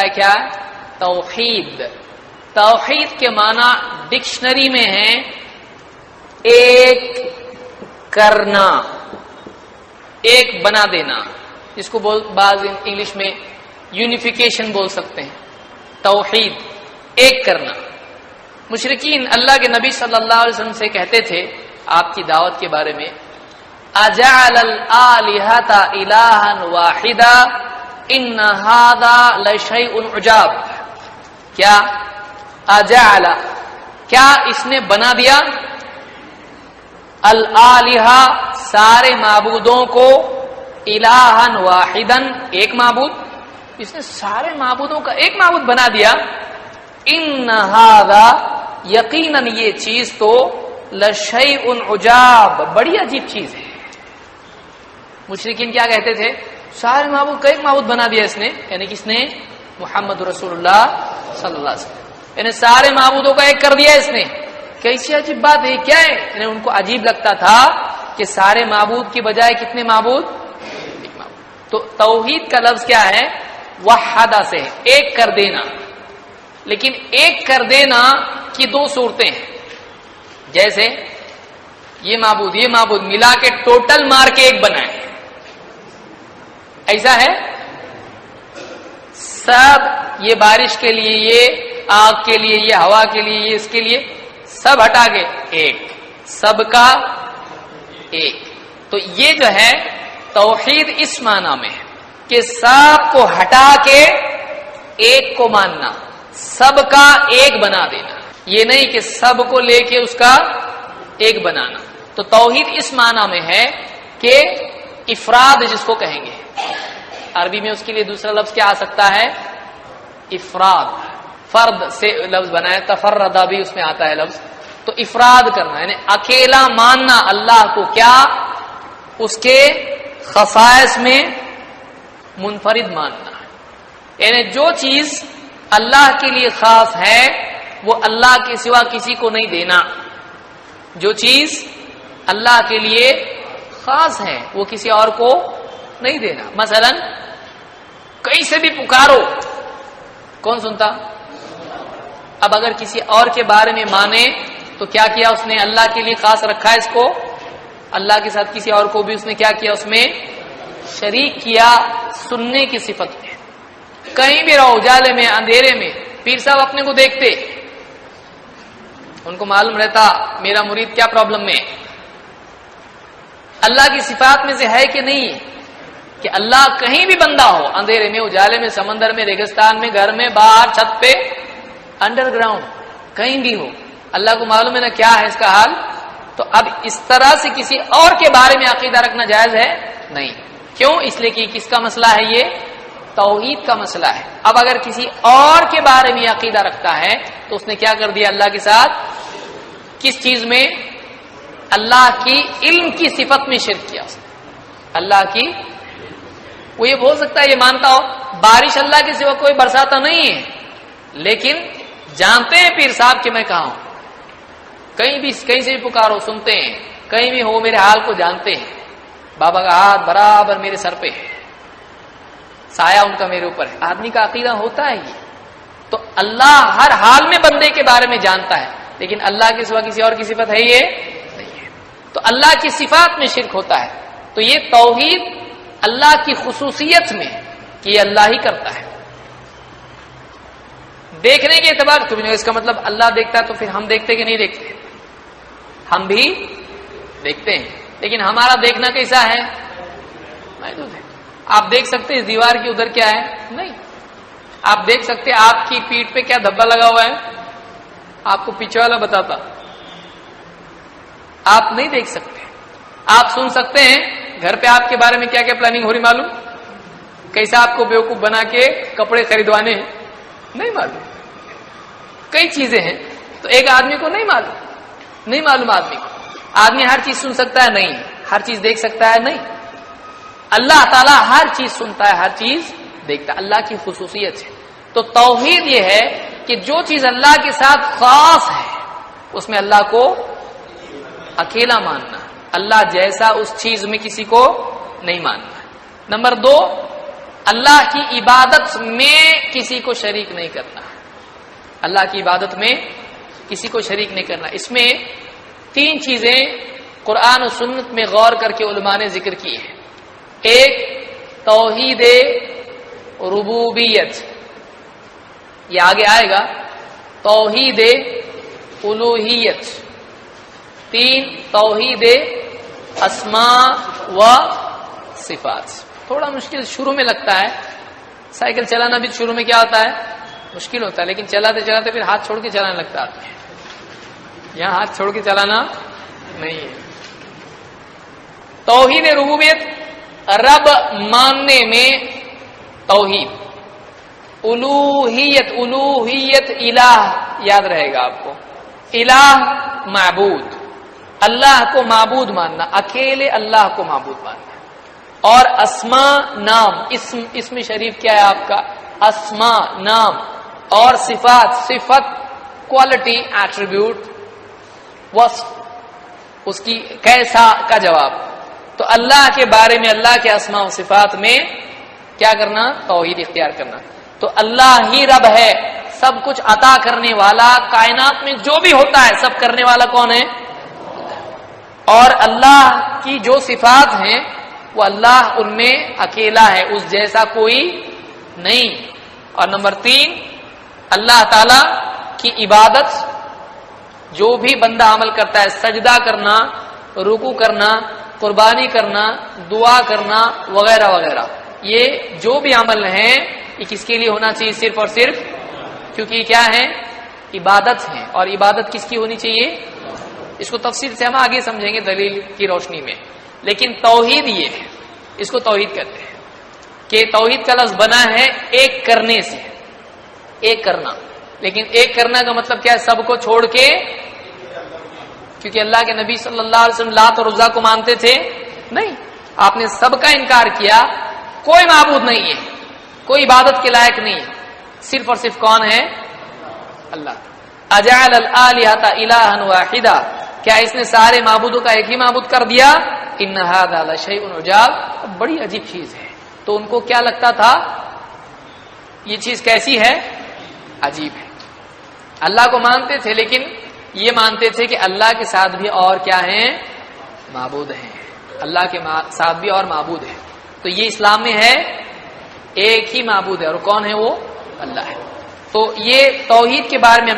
کیا ہے؟ توحید. توحید کے معنی ڈکشنری میں ہے ایک کرنا، ایک بنا دینا، جس کو بعض انگلش میں یونیفیکیشن بول سکتے ہیں. توحید ایک کرنا. مشرکین اللہ کے نبی صلی اللہ علیہ وسلم سے کہتے تھے آپ کی دعوت کے بارے میں، اجعل الآلہۃ الہا واحدا ان ھذا لشیء عجاب. کیا اجعل، کیا اس نے بنا دیا الآلہہ سارے معبودوں کو الہا واحدا ایک معبود، اس نے سارے معبودوں کا ایک معبود بنا دیا. ان ھذا یقیناً یہ چیز تو لشیء عجاب بڑی عجیب چیز ہے. مشرکین کیا کہتے تھے؟ سارے معبود کا ایک معبود بنا دیا اس نے، یعنی کس نے؟ محمد رسول اللہ صلی اللہ علیہ وسلم، یعنی سارے معبودوں کا ایک کر دیا اس نے. کیسی عجیب بات ہے، کیا ہے؟ یعنی ان کو عجیب لگتا تھا کہ سارے معبود کی بجائے کتنے معبود؟ ایک معبود. تو توحید کا لفظ کیا ہے؟ وحدہ سے ایک کر دینا. لیکن ایک کر دینا کی دو صورتیں ہیں. جیسے یہ معبود ملا کے ٹوٹل مار کے ایک بنائے، ایسا ہے؟ سب یہ بارش کے لیے، یہ آگ کے لیے، یہ ہوا کے لیے، یہ اس کے لیے، سب ہٹا کے ایک، سب کا ایک. تو یہ جو ہے توحید اس معنی میں ہے کہ سب کو ہٹا کے ایک کو ماننا، سب کا ایک بنا دینا. یہ نہیں کہ سب کو لے کے اس کا ایک بنانا. تو توحید اس معنی میں ہے کہ افراد جس کو کہیں گے. عربی میں اس کے لیے دوسرا لفظ کیا آ سکتا ہے؟ افراد. فرد سے لفظ بنایا، تفردہ بھی اس میں آتا ہے لفظ. تو افراد کرنا یعنی اکیلا ماننا اللہ کو، کیا؟ اس کے خصائص میں منفرد ماننا. یعنی جو چیز اللہ کے لیے خاص ہے وہ اللہ کے سوا کسی کو نہیں دینا. جو چیز اللہ کے لیے خاص ہے وہ کسی اور کو نہیں دینا. مثلا کہیں سے بھی پکارو، کون سنتا؟ اب اگر کسی اور کے بارے میں مانے تو کیا کیا اس نے؟ اللہ کے لیے خاص رکھا ہے اس کو، اللہ کے ساتھ کسی اور کو بھی اس نے کیا کیا؟ اس میں شریک کیا سننے کی صفت میں. کہیں بھی رہو، اجالے میں، اندھیرے میں، پیر صاحب اپنے کو دیکھتے، ان کو معلوم رہتا میرا مرید کیا پرابلم میں. اللہ کی صفات میں سے ہے کہ نہیں کہ اللہ کہیں بھی بندہ ہو، اندھیرے میں، اجالے میں، سمندر میں، ریگستان میں، گھر میں، باہر، چھت پہ، انڈر گراؤنڈ، کہیں بھی ہو، اللہ کو معلوم ہے نا کیا ہے اس کا حال. تو اب اس طرح سے کسی اور کے بارے میں عقیدہ رکھنا جائز ہے؟ نہیں. کیوں؟ اس لیے کہ کس کا مسئلہ ہے؟ یہ توحید کا مسئلہ ہے. اب اگر کسی اور کے بارے میں عقیدہ رکھتا ہے تو اس نے کیا کر دیا اللہ کے ساتھ؟ کس چیز میں؟ اللہ کی علم کی صفت میں شرک کیا اس نے. اللہ کی، وہ یہ بول سکتا ہے، یہ مانتا ہو بارش اللہ کے سوا کوئی برساتا نہیں ہے، لیکن جانتے ہیں پیر صاحب کہ میں کہاں ہوں. کہیں سے بھی پکارو سنتے ہیں، کہیں بھی ہو میرے حال کو جانتے ہیں. بابا کا ہاتھ برابر میرے سر پہ ہے، سایہ ان کا میرے اوپر ہے. آدمی کا عقیدہ ہوتا ہے یہ. تو اللہ ہر حال میں بندے کے بارے میں جانتا ہے، لیکن اللہ کے سوا کسی اور کی صفت ہے یہ نہیں ہے. تو اللہ کی صفات میں شرک ہوتا ہے. تو یہ توحید اللہ کی خصوصیت میں کہ یہ اللہ ہی کرتا ہے. دیکھنے کے اعتبار تو اس کا مطلب اللہ دیکھتا ہے تو پھر ہم دیکھتے کہ نہیں دیکھتے؟ ہم بھی دیکھتے ہیں، لیکن ہمارا دیکھنا کیسا ہے؟ محدود ہے. آپ دیکھ سکتے ہیں اس دیوار کی ادھر کیا ہے؟ نہیں. آپ دیکھ سکتے ہیں آپ کی پیٹھ پہ کیا دھبا لگا ہوا ہے؟ آپ کو پیچھے والا بتاتا. آپ نہیں دیکھ سکتے. آپ سن سکتے ہیں گھر پہ آپ کے بارے میں کیا کیا پلاننگ ہو رہی معلوم؟ کیسا آپ کو بیوقوف بنا کے کپڑے خریدوانے ہیں نہیں معلوم. کئی چیزیں ہیں تو ایک آدمی کو نہیں معلوم آدمی کو. آدمی ہر چیز سن سکتا ہے؟ نہیں. ہر چیز دیکھ سکتا ہے؟ نہیں. اللہ تعالیٰ ہر چیز سنتا ہے، ہر چیز دیکھتا ہے. اللہ کی خصوصیت ہے. تو توحید یہ ہے کہ جو چیز اللہ کے ساتھ خاص ہے اس میں اللہ کو اکیلا ماننا، اللہ جیسا اس چیز میں کسی کو نہیں ماننا. نمبر 2، اللہ کی عبادت میں کسی کو شریک نہیں کرنا، اللہ کی عبادت میں کسی کو شریک نہیں کرنا۔ اس میں 3 چیزیں قرآن و سنت میں غور کر کے علماء نے ذکر کی ہیں۔ ایک توحید ربوبیت، یہ آگے آئے گا، توحید الوہیت، 3 توحید اسماء و صفات۔ تھوڑا مشکل شروع میں لگتا ہے، سائیکل چلانا بھی شروع میں کیا ہوتا ہے؟ مشکل ہوتا ہے، لیکن چلاتے چلاتے پھر ہاتھ چھوڑ کے چلانے لگتا ہے۔ یہاں ہاتھ چھوڑ کے چلانا نہیں ہے۔ توحید ربوبیت، رب ماننے میں توحید۔ الوہیت، الوہیت الہ، یاد رہے گا آپ کو، الہ معبود، اللہ کو معبود ماننا، اکیلے اللہ کو معبود ماننا۔ اور اسماء نام، اسم شریف کیا ہے آپ کا؟ اسماء نام، اور صفات، صفت کوالٹی، ایٹریبیوٹ، وصف، اس کی کیسا کا جواب۔ تو اللہ کے بارے میں، اللہ کے اسماء و صفات میں کیا کرنا؟ توحید اختیار کرنا۔ تو اللہ ہی رب ہے، سب کچھ عطا کرنے والا، کائنات میں جو بھی ہوتا ہے سب کرنے والا کون ہے؟ اور اللہ کی جو صفات ہیں وہ اللہ ان میں اکیلا ہے، اس جیسا کوئی نہیں۔ اور نمبر 3، اللہ تعالی کی عبادت جو بھی بندہ عمل کرتا ہے، سجدہ کرنا، رکوع کرنا، قربانی کرنا، دعا کرنا وغیرہ وغیرہ، یہ جو بھی عمل ہیں یہ کس کے لیے ہونا چاہیے؟ صرف اور صرف، کیونکہ یہ کیا ہے؟ عبادت ہے، اور عبادت کس کی ہونی چاہیے؟ اس کو تفصیل سے ہم آگے سمجھیں گے دلیل کی روشنی میں، لیکن توحید یہ ہے، اس کو توحید کہتے ہیں کہ توحید کا لفظ بنا ہے ایک کرنے سے، ایک کرنا۔ لیکن ایک کرنا کا مطلب کیا ہے؟ سب کو چھوڑ کے، کیونکہ اللہ کے نبی صلی اللہ علیہ وسلم لات اور عزا کو مانتے تھے نہیں، آپ نے سب کا انکار کیا، کوئی معبود نہیں ہے، کوئی عبادت کے لائق نہیں ہے، صرف اور صرف کون ہے؟ اللہ۔ اجعل الآلہۃ الہا واحدا، کیا اس نے سارے معبودوں کا ایک ہی معبود کر دیا؟ ان ھذا لشیء عجاب، بڑی عجیب چیز ہے۔ تو ان کو کیا لگتا تھا؟ یہ چیز کیسی ہے؟ عجیب ہے۔ اللہ کو مانتے تھے، لیکن یہ مانتے تھے کہ اللہ کے ساتھ بھی اور کیا ہیں؟ معبود ہیں، اللہ کے ساتھ بھی اور معبود ہیں۔ تو یہ اسلام میں ہے، ایک ہی معبود ہے، اور کون ہے وہ؟ اللہ ہے۔ تو یہ توحید کے بارے میں ہم نے